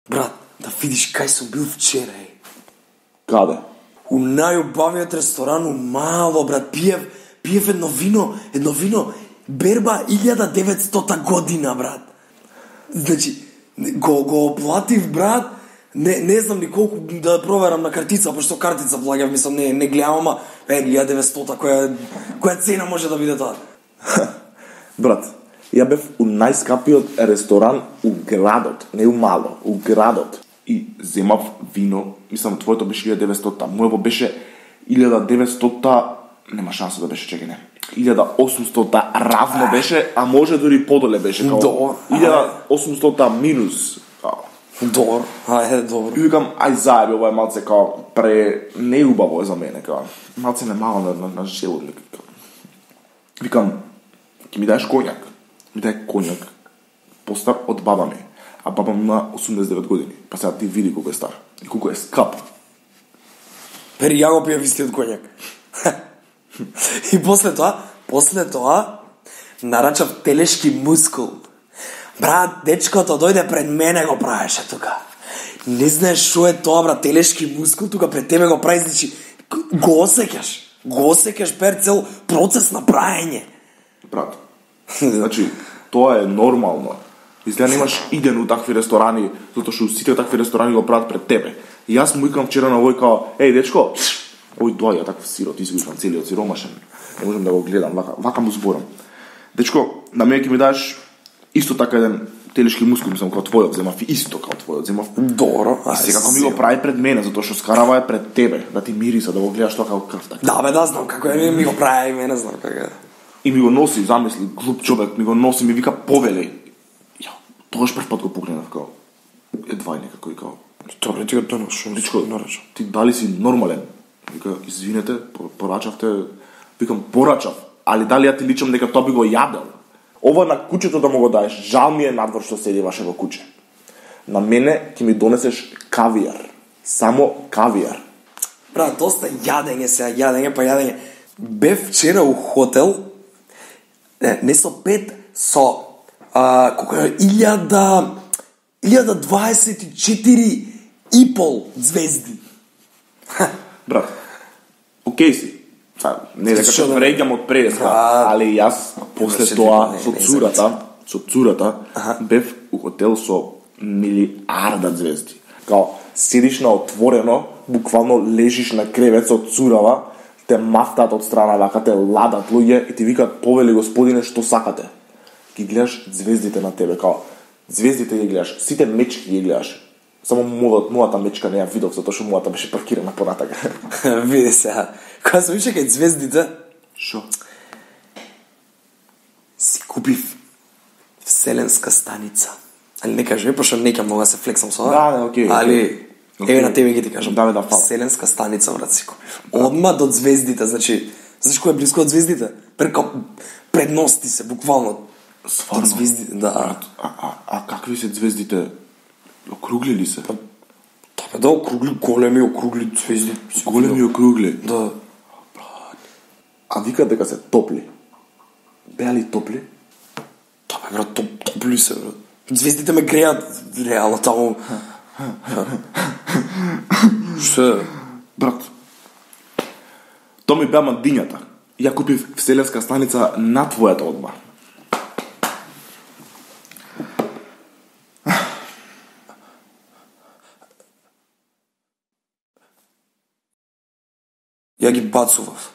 Брат, да видиш кај сум бил вчера, е. Каде? У најубавиот ресторан у Мало, брат, пиев едно вино, берба 1900 година, брат. Значи, го оплатив, брат, не знам ни колку да проверам на картица, пошто картица плаќав, мислам, не гледам, ама 1900, која цена може да биде тоа? Брат, ја бев у најскапиот ресторан у градот, не у Мало, у градот. И земав вино, мислам, твоето беше 1900, моето беше 1900, нема шанса да беше, чекај, не. 1800 равно беше, а може дори подоле беше, као 1800 минус. Добро, добро. И викам, ај заеби, ова е малце као неубаво е за мене, као малце немало на желудник. Викам, ќе ми даеш коњак. Ми дај коњак, постар од баба ми. А баба ми има 89 години. Па сега ти види колку е стар. И колку е скап. Пери, ја го пиев истиот коњак. И после тоа, нарачав телешки мускул. Брат, дечкото дојде пред мене го правеше тука. Не знаеш шо е тоа, брат, телешки мускул, тука пред тебе го прави, значи, го осекаш цел процес на праење. Брат, значи, тоа е нормално. Изгледа немаш иден у такви ресторани, затоа што сите такви ресторани го прават пред тебе. И јас му викам вчера на овој као, еј дечко, ој доаѓа таков сирот, извикам целиот сиромашен. Не можам да го гледам, вака му зборам. Дечко, на мене ќе ми даш исто така еден телешки мускул, мислам, као твојот, земав исто као твојот, земав. Добро. И сега ми го прави пред мене, затоа што скарава е пред тебе, да ти мириса, да го гледаш тоа како крв така. Да, бе, да знам како е, ми го прави, мене знам како е. И ми го носи, замисли, глуп човек, ми го носи, ми вика повеле. Ја, тогаш прв пат го погледнав као едва и некако и као. Добре, ти го донаш, Дечко, ти дали си нормален? Вика, извинете, порачавте, викам, порачав, али дали ја ти личам дека тоа би го јадел? Ова на куќето да му го даеш, жал ми е надвор што седи ваше во куќе. На мене ќе ми донесеш кавијар. Само кавијар. Брат, доста јадење сега, јадење. Бев вчера у хотел, не со 5, со колко е 1024 и пол звезди. Брат, окей си. Не дека ќе вреѓам од преска, али јас после тоа со цурата бев у хотел со милиарда звезди. Као седиш на отворено, буквално лежиш на кревет со цурава, те мафтаат од страна, вака те ладат луѓе и ти викаат, повели господине, што сакате. Ги гледаш звездите на тебе, као звездите ги гледаш, сите мечки ги гледаш. Само мојата мечка не ја видов, затоа што мојата беше паркирана понатака. Види сега, кога се више кај звездите, Шо? си купив вселенска станица. Али не кажи, пошто не ќе мога да се флексам со тоа. Да, окей. Али, еве на тебе ги ти кажам. Да, фала. Вселенска станица, брат, си купив. Одма до звездите, значи, знаеш кој е близко од звездите? Предности се, буквално. Стварно? Звездите, да. А какви се звездите? Округли ли се? Да, округли, големи округли звезди. Големи округли? Да. А викаат дека се топли. Беа ли топли? Да, бе, брат, топли се, брат. Звездите ме греат, реално, таму. Што е? Брат, тоа ми беа мандињата. Ја купив вселенска станица на твојата одма. Ја ги бацував.